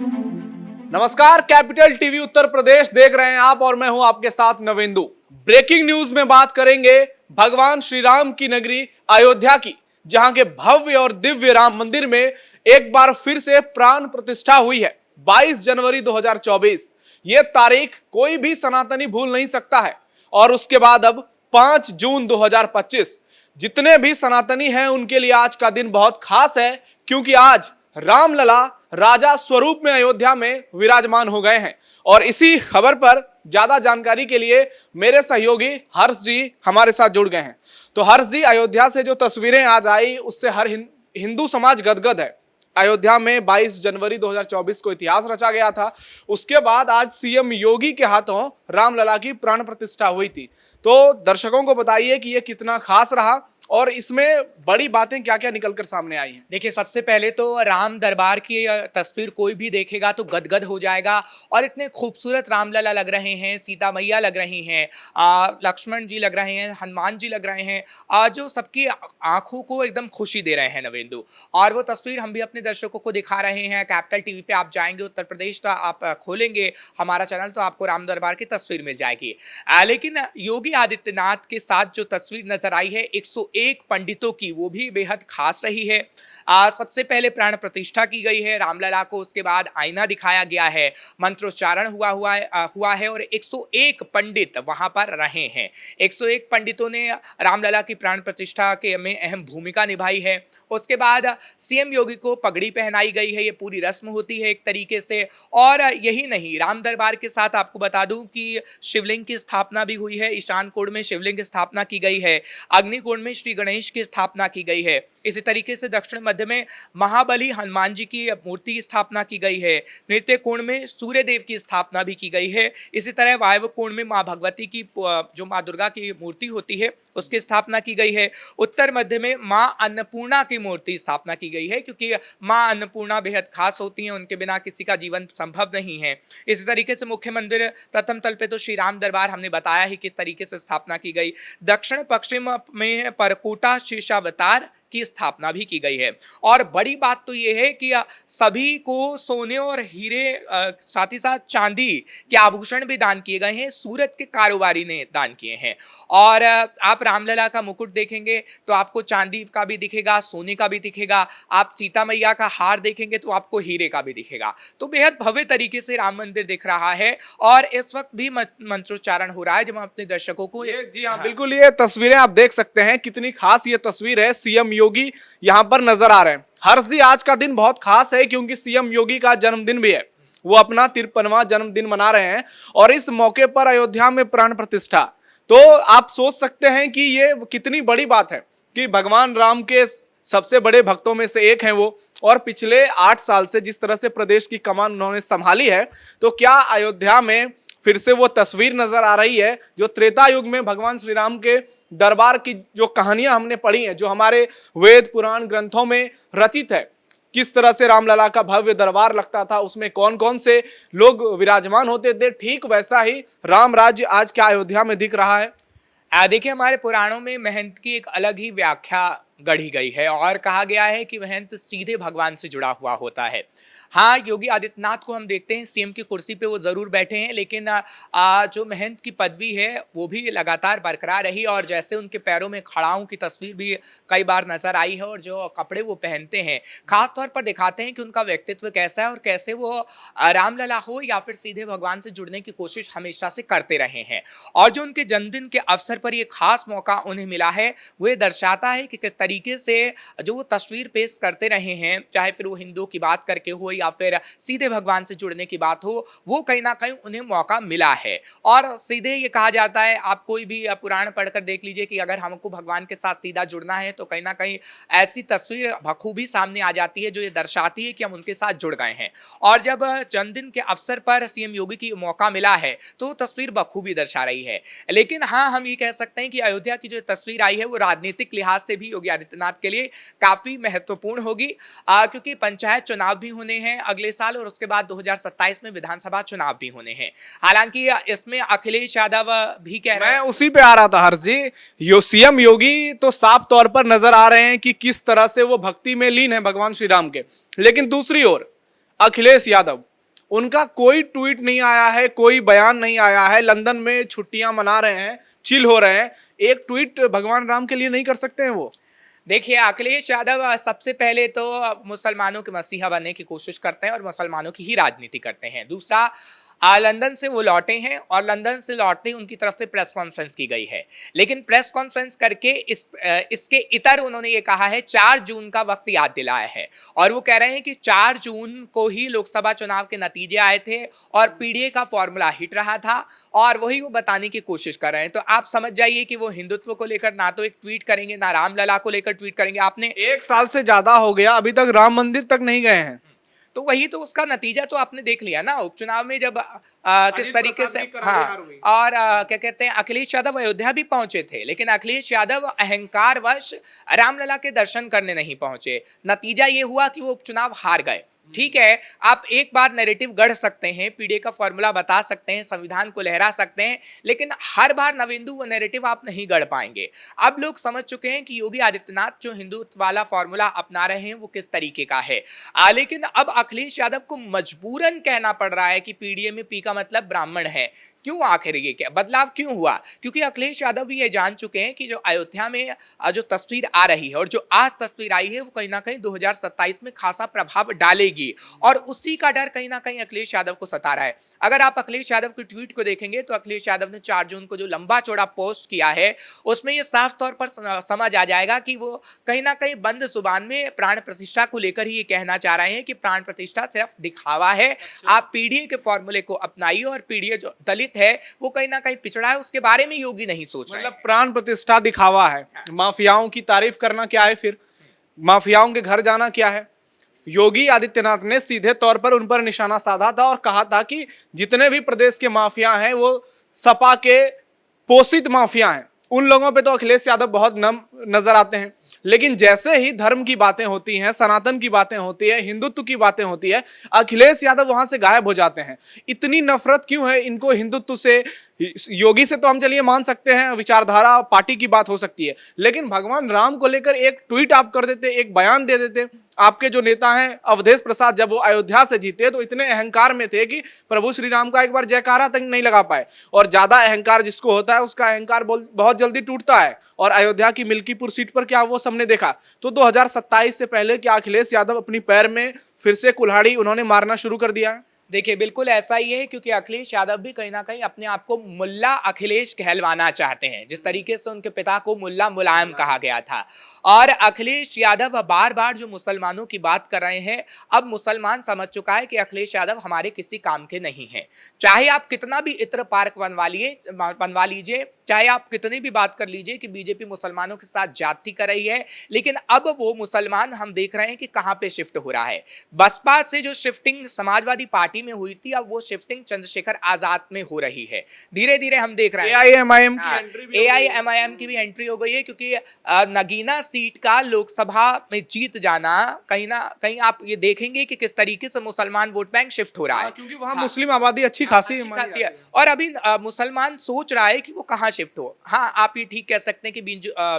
नमस्कार, capital TV Uttar Pradesh देख रहे हैं आप और मैं हूं आपके साथ नवेंदु। ब्रेकिंग न्यूज में बात करेंगे भगवान श्री राम की नगरी अयोध्या की, जहां के भव्य और दिव्य राम मंदिर में एक बार फिर से प्राण प्रतिष्ठा हुई है। 22 जनवरी 2024 ये तारीख कोई भी सनातनी भूल नहीं सकता है। और उसके बाद अब 5 जून 2025 जितने भी सनातनी हैं उनके लिए आज का दिन बहुत खास है, क्योंकि आज रामलला राजा स्वरूप में अयोध्या में विराजमान हो गए हैं। और इसी खबर पर ज्यादा जानकारी के लिए मेरे सहयोगी हर्ष जी हमारे साथ जुड़ गए हैं। तो हर्ष जी, अयोध्या से जो तस्वीरें आज आई उससे हर हिंदू समाज गदगद है। अयोध्या में 22 जनवरी 2024 को इतिहास रचा गया था। उसके बाद आज सीएम योगी के हाथों रामलला की प्राण प्रतिष्ठा हुई थी। तो दर्शकों को बताइए कि यह कितना खास रहा और इसमें बड़ी बातें क्या क्या निकलकर सामने आई हैं। देखिए, सबसे पहले तो राम दरबार की तस्वीर कोई भी देखेगा तो गदगद हो जाएगा। और इतने खूबसूरत रामलला लग रहे हैं, सीता मैया लग रही हैं, लक्ष्मण जी लग रहे हैं, हनुमान जी लग रहे हैं, जो सबकी आंखों को एकदम खुशी दे रहे हैं नवेंदु। और वो तस्वीर हम भी अपने दर्शकों को दिखा रहे हैं। कैपिटल टीवी पे आप जाएंगे उत्तर प्रदेश तो आप खोलेंगे हमारा चैनल तो आपको राम दरबार की तस्वीर मिल जाएगी। लेकिन योगी आदित्यनाथ के साथ जो तस्वीर नजर आई है 101 पंडितों की, वो भी बेहद खास रही है। सबसे पहले प्राण प्रतिष्ठा की गई है रामलला को, उसके बाद आईना दिखाया गया है, मंत्रोच्चारण हुआ है और 101 पंडित वहां पर रहे हैं। 101 पंडितों ने रामलला की प्राण प्रतिष्ठा के में अहम भूमिका निभाई है। उसके बाद सीएम योगी को पगड़ी पहनाई गई है। ये पूरी रस्म होती है एक तरीके से। और यही नहीं, राम दरबार के साथ आपको बता दूं कि शिवलिंग की स्थापना भी हुई है। ईशान कोण में शिवलिंग की स्थापना की गई है। अग्निकोण में श्री गणेश की स्थापना की गई है। इसी तरीके से दक्षिण मध्य में महाबली हनुमान जी की मूर्ति की स्थापना की गई है। नृत्य कोण में सूर्य देव की स्थापना भी की गई है। इसी तरह वायव्य कोण में माँ भगवती की, जो माँ दुर्गा की मूर्ति होती है, उसकी स्थापना की गई है। उत्तर मध्य में माँ अन्नपूर्णा की मूर्ति स्थापना की गई है, क्योंकि माँ अन्नपूर्णा बेहद खास होती हैं, उनके बिना किसी का जीवन संभव नहीं है। इसी तरीके से मुख्य मंदिर प्रथम तल पे तो श्री राम दरबार हमने बताया है किस तरीके से स्थापना की गई। दक्षिण पश्चिम में परकोटा शेषावतार की स्थापना भी की गई है। और बड़ी बात तो यह है कि सभी को सोने और हीरे, साथ ही साथ चांदी के आभूषण भी दान किए गए हैं। सूरत के कारोबारी ने दान किए हैं। और आप रामलला का मुकुट देखेंगे तो आपको चांदी का भी दिखेगा, सोने का भी दिखेगा। आप सीता मैया का हार देखेंगे तो आपको हीरे का भी दिखेगा। तो बेहद भव्य तरीके से राम मंदिर दिख रहा है। और इस वक्त भी मंत्रोच्चारण हो रहा है, जब हम अपने दर्शकों को जी हाँ, बिल्कुल, ये तस्वीरें आप देख सकते हैं कितनी खास ये तस्वीर है। सीएम योगी यहां पर नजर आ रहे हैं। हर्ष जी, आज का दिन बहुत खास है क्योंकि सीएम योगी का जन्मदिन भी है। वो अपना 53वां जन्मदिन मना रहे हैं और इस मौके पर अयोध्या में प्राण प्रतिष्ठा। तो आप सोच सकते हैं कि ये कितनी बड़ी बात है कि भगवान राम के सबसे बड़े भक्तों में से एक हैं वो, और पिछले 8 साल से जिस तरह से प्रदेश की कमान उन्होंने संभाली है, तो क्या अयोध्या में फिर से वो तस्वीर नजर आ रही है जो त्रेता युग में भगवान श्री राम के दरबार की जो कहानियां हमने पढ़ी हैं, जो हमारे वेद पुराण ग्रंथों में रचित है, किस तरह से रामलला का भव्य दरबार लगता था, उसमें कौन कौन से लोग विराजमान होते थे, ठीक वैसा ही राम राज्य आज क्या अयोध्या में दिख रहा है। देखिए, हमारे पुराणों में महंत की एक अलग ही व्याख्या गढ़ी गई है और कहा गया है कि महंत सीधे भगवान से जुड़ा हुआ होता है। हाँ, योगी आदित्यनाथ को हम देखते हैं सीएम की कुर्सी पे वो जरूर बैठे हैं, लेकिन जो महंत की पदवी है वो भी लगातार बरकरार रही। और जैसे उनके पैरों में खड़ाओं की तस्वीर भी कई बार नजर आई है और जो कपड़े वो पहनते हैं खास तौर पर दिखाते हैं कि उनका व्यक्तित्व कैसा है और कैसे वो रामलला हो या फिर सीधे भगवान से जुड़ने की कोशिश हमेशा से करते रहे हैं। और जो उनके जन्मदिन के अवसर पर ये खास मौका उन्हें मिला है, वो ये दर्शाता है कि किस तरीके से जो वो तस्वीर पेश करते रहे हैं, चाहे फिर वो हिंदुओं की बात करके हो या फिर सीधे भगवान से जुड़ने की बात हो, वो कहीं ना कहीं उन्हें मौका मिला है। और सीधे ये कहा जाता है, आप कोई भी पुराण पढ़कर देख लीजिए कि अगर हमको भगवान के साथ सीधा जुड़ना है तो कहीं ना कहीं ऐसी तस्वीर बखूबी सामने आ जाती है जो ये दर्शाती है कि हम उनके साथ जुड़ गए हैं। और जब जन्मदिन के अवसर पर सीएम योगी की मौका मिला है तो तस्वीर बखूबी दर्शा रही है। लेकिन हाँ, हम ये कह सकते हैं कि अयोध्या की जो तस्वीर आई है वो राजनीतिक लिहाज से भी योगी आदित्यनाथ के लिए काफी महत्वपूर्ण होगी, क्योंकि पंचायत चुनाव भी होने हैं अगले साल और उसके बाद 2027 में विधानसभा चुनाव भी होने हैं। हालांकि इसमें अखिलेश यादव भी कह रहे हैं, मैं उसी पे आ रहा था हर्ष जी। सीएम योगी तो साफ तौर पर नजर आ रहे हैं कि किस तरह से वो भक्ति में लीन है भगवान श्री राम के, लेकिन दूसरी ओर अखिलेश यादव उनका कोई ट्वीट नहीं आया है, कोई बयान नहीं आया है, लंदन में छुट्टियां मना रहे हैं, चिल हो रहे हैं, एक ट्वीट भगवान राम के लिए नहीं कर सकते हैं वो? देखिए, अखिलेश यादव सबसे पहले तो मुसलमानों के मसीहा बनने की कोशिश करते हैं और मुसलमानों की ही राजनीति करते हैं। दूसरा, लंदन से वो लौटे हैं और लंदन से लौटते ही उनकी तरफ से प्रेस कॉन्फ्रेंस की गई है, लेकिन प्रेस कॉन्फ्रेंस करके इसके इतर उन्होंने ये कहा है 4 जून का वक्त याद दिलाया है और वो कह रहे हैं कि 4 जून को ही लोकसभा चुनाव के नतीजे आए थे और पीडीए का फॉर्मूला हिट रहा था और वही वो बताने की कोशिश कर रहे हैं। तो आप समझ जाइए कि वो हिंदुत्व को लेकर ना तो एक ट्वीट करेंगे, ना रामलला को लेकर ट्वीट करेंगे। आपने 1 साल से ज्यादा हो गया, अभी तक राम मंदिर तक नहीं गए हैं। तो वही तो उसका नतीजा तो आपने देख लिया ना, उपचुनाव में जब किस तरीके से, हाँ, और क्या कहते हैं, अखिलेश यादव अयोध्या भी पहुंचे थे, लेकिन अखिलेश यादव अहंकारवश रामलला के दर्शन करने नहीं पहुंचे। नतीजा ये हुआ कि वो उपचुनाव हार गए। ठीक है, आप एक बार नैरेटिव गढ़ सकते हैं, पीडीए का फॉर्मूला बता सकते हैं, संविधान को लहरा सकते हैं, लेकिन हर बार नवेंदु वो नैरेटिव आप नहीं गढ़ पाएंगे। अब लोग समझ चुके हैं कि योगी आदित्यनाथ जो हिंदुत्व वाला फॉर्मूला अपना रहे हैं वो किस तरीके का है। लेकिन अब अखिलेश यादव को मजबूरन कहना पड़ रहा है कि पीडीए में पी का मतलब ब्राह्मण है। क्यों? आखिर ये क्या बदलाव क्यों हुआ? क्योंकि अखिलेश यादव भी ये जान चुके हैं कि जो अयोध्या में जो तस्वीर आ रही है और जो आज तस्वीर आई है वो कहीं ना कहीं 2027 में खासा प्रभाव डालेगी और उसी का डर कहीं ना कहीं अखिलेश यादव को सता रहा है। अगर आप अखिलेश यादव की ट्वीट को देखेंगे तो अखिलेश यादव ने 4 जून को जो लंबा चौड़ा पोस्ट किया है उसमें ये साफ तौर पर समझ आ जाएगा कि वो कहीं ना कहीं बंद जुबान में प्राण प्रतिष्ठा को लेकर ही ये कहना चाह रहे हैं कि प्राण प्रतिष्ठा सिर्फ दिखावा है। आप पीडीए के फॉर्मूले को अपनाइए और पीडीए जो दलित है वो कहीं ना कहीं पिछड़ा है, उसके बारे में योगी नहीं सोच रहे। मतलब प्राण प्रतिष्ठा दिखावा है। माफियाओं की तारीफ करना क्या है, फिर माफियाओं के घर जाना क्या है? योगी आदित्यनाथ ने सीधे तौर पर उन पर निशाना साधा था और कहा था कि जितने भी प्रदेश के माफिया हैं वो सपा के पोषित माफिया हैं। उन लोगों पे तो अखिलेश यादव बहुत नम नजर आते हैं, लेकिन जैसे ही धर्म की बातें होती हैं, सनातन की बातें होती है, हिंदुत्व की बातें होती है, अखिलेश यादव वहां से गायब हो जाते हैं। इतनी नफरत क्यों है इनको हिंदुत्व से? योगी से तो हम चलिए मान सकते हैं, विचारधारा पार्टी की बात हो सकती है, लेकिन भगवान राम को लेकर एक ट्वीट आप कर देते, एक बयान दे देते। आपके जो नेता हैं अवधेश प्रसाद, जब वो अयोध्या से जीते तो इतने अहंकार में थे कि प्रभु श्री राम का एक बार जयकारा तक नहीं लगा पाए। और ज्यादा अहंकार जिसको होता है उसका अहंकार बहुत जल्दी टूटता है। और अयोध्या की मिल्कीपुर सीट पर क्या वो सबने देखा। तो 2027 से पहले क्या अखिलेश यादव अपनी पैर में फिर से कुल्हाड़ी उन्होंने मारना शुरू कर दिया है? देखिए, बिल्कुल ऐसा ही है, क्योंकि अखिलेश यादव भी कहीं ना कहीं अपने आप को मुल्ला अखिलेश कहलवाना चाहते हैं, जिस तरीके से उनके पिता को मुल्ला मुलायम कहा गया था। और अखिलेश यादव बार बार जो मुसलमानों की बात कर रहे हैं, अब मुसलमान समझ चुका है कि अखिलेश यादव हमारे किसी काम के नहीं हैं। चाहे आप कितना भी इत्र पार्क बनवा लीजिए, चाहे आप कितनी भी बात कर लीजिए कि बीजेपी मुसलमानों के साथ जाति कर रही है, लेकिन अब वो मुसलमान हम देख रहे हैं कि कहां पे शिफ्ट हो रहा है। बसपा से जो शिफ्टिंग समाजवादी पार्टी में हुई थी, अब वो शिफ्टिंग चंद्रशेखर आजाद में हो रही है। धीरे धीरे हम देख रहे हैं AIMIM की भी एंट्री हो गई है, क्योंकि नगीना सीट का लोकसभा में जीत जाना, कहीं ना कहीं आप ये देखेंगे कि किस तरीके से मुसलमान वोट बैंक शिफ्ट हो रहा है, क्योंकि वहां मुस्लिम आबादी अच्छी खासी है। और अभी मुसलमान सोच रहा है कि वो कहां शिफ्ट हो। हाँ, आप ये ठीक कह सकते हैं कि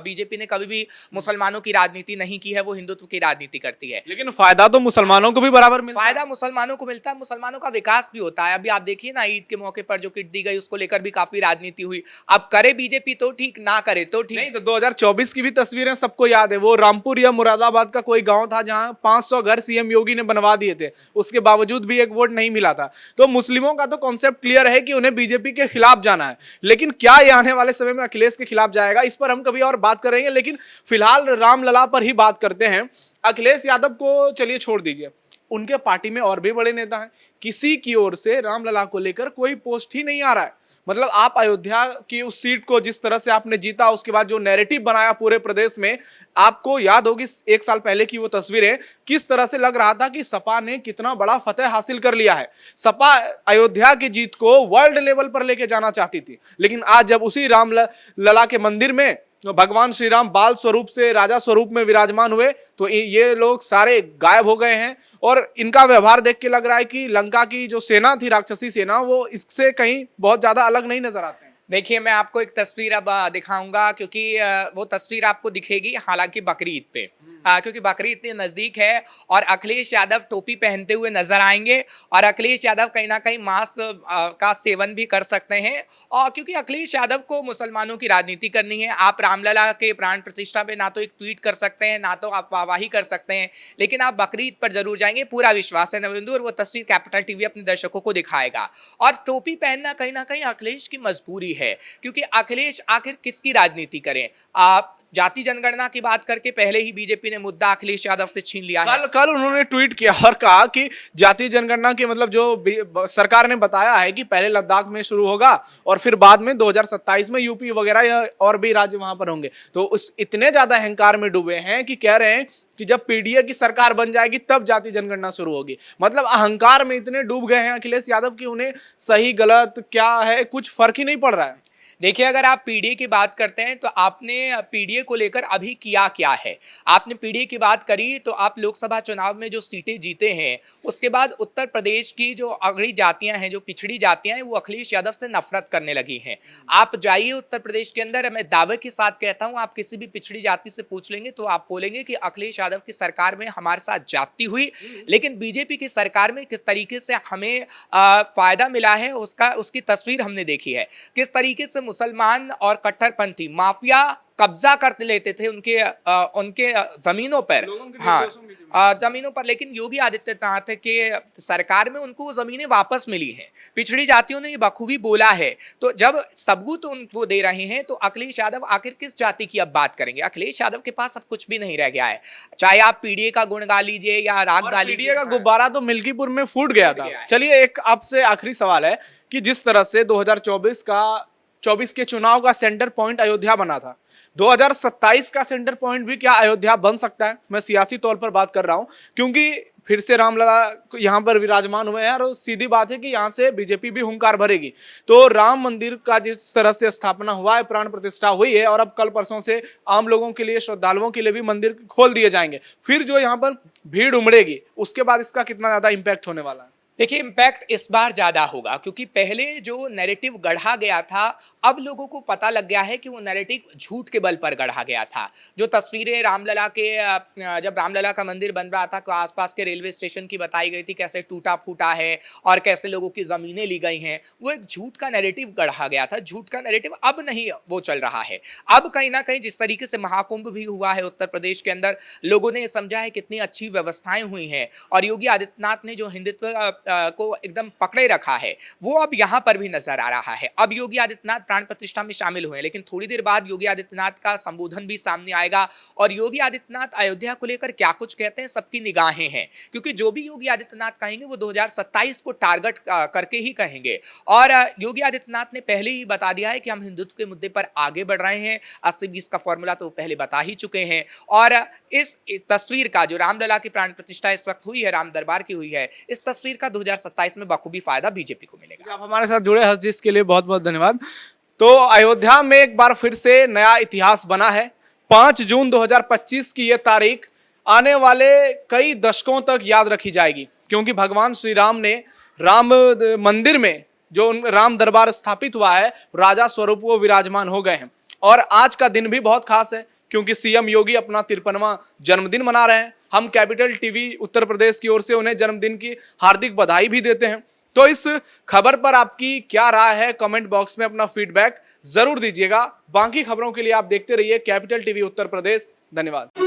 बीजेपी ने कभी भी मुसलमानों की राजनीति नहीं की है, वो हिंदुत्व की राजनीति करती है। लेकिन फायदा तो मुसलमानों को भी बराबर मिलता है। फायदा मुसलमानों को मिलता है, मुसलमानों का विकास भी होता है। अभी आप देखिए ना, ईद के मौके पर जो किट दी गई उसको लेकर भी काफी राजनीति हुई। अब करे बीजेपी तो ठीक, ना करे तो ठीक नहीं। तो 2024 की भी तस्वीरें सबको याद है। वो रामपुर या मुरादाबाद का कोई गांव था जहां 500 घर सीएम योगी ने बनवा दिए थे, उसके बावजूद भी एक वोट नहीं मिला था। तो मुस्लिमों का तो कॉन्सेप्ट क्लियर है कि उन्हें बीजेपी के खिलाफ जाना है। लेकिन क्या ये आने वाले समय में अखिलेश के खिलाफ जाएगा, इस पर हम कभी और बात करेंगे। लेकिन फिलहाल रामलला पर ही बात करते हैं। अखिलेश यादव को चलिए छोड़ दीजिए, उनके पार्टी में और भी बड़े नेता हैं, किसी की ओर से रामलला को लेकर कोई पोस्ट ही नहीं आ रहा है। मतलब आप अयोध्या की उस सीट को जिस तरह से आपने जीता, उसके बाद जो नैरेटिव बनाया पूरे प्रदेश में, आपको याद होगी 1 साल पहले की वो तस्वीरें, किस तरह से लग रहा था कि सपा ने कितना बड़ा फतेह हासिल कर लिया है। सपा अयोध्या की जीत को वर्ल्ड लेवल पर लेके जाना चाहती थी, लेकिन आज जब उसी रामलला के मंदिर में भगवान श्री राम बाल स्वरूप से राजा स्वरूप में विराजमान हुए, तो ये लोग सारे गायब हो गए हैं। और इनका व्यवहार देख के लग रहा है कि लंका की जो सेना थी, राक्षसी सेना, वो इससे कहीं बहुत ज्यादा अलग नहीं नजर आते हैं। देखिए, मैं आपको एक तस्वीर अब दिखाऊंगा, क्योंकि वो तस्वीर आपको दिखेगी हालांकि बकरीद पे। क्योंकि बकरीद इतनी नजदीक है और अखिलेश यादव टोपी पहनते हुए नजर आएंगे और अखिलेश यादव कहीं ना कहीं मांस का सेवन भी कर सकते हैं। और क्योंकि अखिलेश यादव को मुसलमानों की राजनीति करनी है, आप रामलला के प्राण प्रतिष्ठा पे ना तो एक ट्वीट कर सकते हैं, ना तो आप वाहवाही कर सकते हैं, लेकिन आप बकरीद पर जरूर जाएंगे, पूरा विश्वास है नवेंदु। और वो तस्वीर कैपिटल टीवी अपने दर्शकों को दिखाएगा। और टोपी पहनना कहीं ना कहीं अखिलेश की मजबूरी है, क्योंकि अखिलेश आखिर किसकी राजनीति करें। आप जाति जनगणना की बात करके पहले ही बीजेपी ने मुद्दा अखिलेश यादव से छीन लिया है। कल उन्होंने ट्वीट किया और कहा कि जाति जनगणना की मतलब जो सरकार ने बताया है कि पहले लद्दाख में शुरू होगा और फिर बाद में 2027 में यूपी वगैरह या और भी राज्य वहां पर होंगे। तो उस इतने ज्यादा अहंकार में डूबे हैं कि कह रहे हैं कि जब पीडीए की सरकार बन जाएगी तब जाति जनगणना शुरू होगी। मतलब अहंकार में इतने डूब गए हैं अखिलेश यादव की उन्हें सही गलत क्या है कुछ फर्क ही नहीं पड़ रहा है। देखिए, अगर आप पीडीए की बात करते हैं तो आपने पीडीए को लेकर अभी किया क्या है। आपने पीडीए की बात करी तो आप लोकसभा चुनाव में जो सीटें जीते हैं, उसके बाद उत्तर प्रदेश की जो अगड़ी जातियां हैं, जो पिछड़ी जातियां हैं, वो अखिलेश यादव से नफरत करने लगी हैं। आप जाइए उत्तर प्रदेश के अंदर, मैं दावे के साथ कहता हूं, आप किसी भी पिछड़ी जाति से पूछ लेंगे तो आप बोलेंगे कि अखिलेश यादव की सरकार में हमारे साथ जाति हुई, लेकिन बीजेपी की सरकार में किस तरीके से हमें फायदा मिला है उसकी तस्वीर हमने देखी है। किस तरीके से मुसलमान और कट्टरपंथी माफिया कब्जा कर लेते थे उनके जमीनों पर, हाँ जमीनों पर, लेकिन योगी आदित्यनाथ के सरकार में उनको जमीनें वापस मिली हैं। पिछड़ी जातियों ने ये बखूबी बोला है। तो जब सबूत उनको दे रहे हैं तो अखिलेश यादव आखिर किस जाति की अब बात करेंगे। अखिलेश यादव के पास अब कुछ भी नहीं रह गया है, चाहे आप पीडीए का गुण गा लीजिए या राग गा लीजिए। पीडीए का गुब्बारा तो मिल्कीपुर में फूट गया था। चलिए, एक आपसे आखिरी सवाल है कि जिस तरह से 2024 के चुनाव का सेंटर पॉइंट अयोध्या बना था, 2027 का सेंटर पॉइंट भी क्या अयोध्या बन सकता है? मैं सियासी तौर पर बात कर रहा हूं, क्योंकि फिर से रामलला यहां पर विराजमान हुए हैं और सीधी बात है कि यहां से बीजेपी भी हुंकार भरेगी। तो राम मंदिर का जिस तरह से स्थापना हुआ है, प्राण प्रतिष्ठा हुई है और अब कल परसों से आम लोगों के लिए, श्रद्धालुओं के लिए भी मंदिर खोल दिए जाएंगे, फिर जो यहाँ पर भीड़ उमड़ेगी उसके बाद इसका कितना ज्यादा इंपैक्ट होने वाला है? देखिए, इम्पैक्ट इस बार ज्यादा होगा, क्योंकि पहले जो नैरेटिव गढ़ा गया था, अब लोगों को पता लग गया है कि वो नैरेटिव झूठ के बल पर गढ़ा गया था। जो तस्वीरें रामलला के, जब रामलला का मंदिर बन रहा था तो आसपास के रेलवे स्टेशन की बताई गई थी, कैसे टूटा फूटा है और कैसे लोगों की जमीनें ली गई हैं, वो एक झूठ का नैरेटिव गढ़ा गया था। झूठ का नैरेटिव अब नहीं वो चल रहा है। अब कहीं ना कहीं जिस तरीके से महाकुंभ भी हुआ है उत्तर प्रदेश के अंदर, लोगों ने समझा है कितनी अच्छी व्यवस्थाएं हुई हैं और योगी आदित्यनाथ ने जो हिंदुत्व को एकदम पकड़े रखा है, वो अब यहां पर भी नजर आ रहा है। अब योगी आदित्यनाथ प्राण प्रतिष्ठा में शामिल हुए, लेकिन थोड़ी देर बाद योगी आदित्यनाथ का संबोधन भी सामने आएगा और योगी आदित्यनाथ अयोध्या को लेकर क्या कुछ कहते हैं सबकी निगाहें हैं, क्योंकि जो भी योगी आदित्यनाथ कहेंगे वो 2027 को टारगेट करके ही कहेंगे। और योगी आदित्यनाथ ने पहले ही बता दिया है कि हम हिंदुत्व के मुद्दे पर आगे बढ़ रहे हैं। 80-20 का फॉर्मूला तो पहले बता ही चुके हैं। और इस तस्वीर का, जो रामलला की प्राण प्रतिष्ठा इस वक्त हुई है, राम दरबार की हुई है, इस तस्वीर का 2027 में बखूबी फायदा बीजेपी को मिलेगा। आप हमारे साथ जुड़े हर्ष जी, इसके लिए बहुत बहुत धन्यवाद। तो अयोध्या में एक बार फिर से नया इतिहास बना है। 5 जून 2025 की यह तारीख आने वाले कई दशकों तक याद रखी जाएगी, क्योंकि भगवान श्री राम ने राम मंदिर में जो राम दरबार स्थापित हुआ है, राजा स्वरूप वो विराजमान हो गए हैं। और आज का दिन भी बहुत खास है, क्योंकि सीएम योगी अपना 53वां जन्मदिन मना रहे हैं। हम कैपिटल टीवी उत्तर प्रदेश की ओर से उन्हें जन्मदिन की हार्दिक बधाई भी देते हैं। तो इस खबर पर आपकी क्या राय है, कमेंट बॉक्स में अपना फीडबैक जरूर दीजिएगा। बाकी खबरों के लिए आप देखते रहिए कैपिटल टीवी उत्तर प्रदेश। धन्यवाद।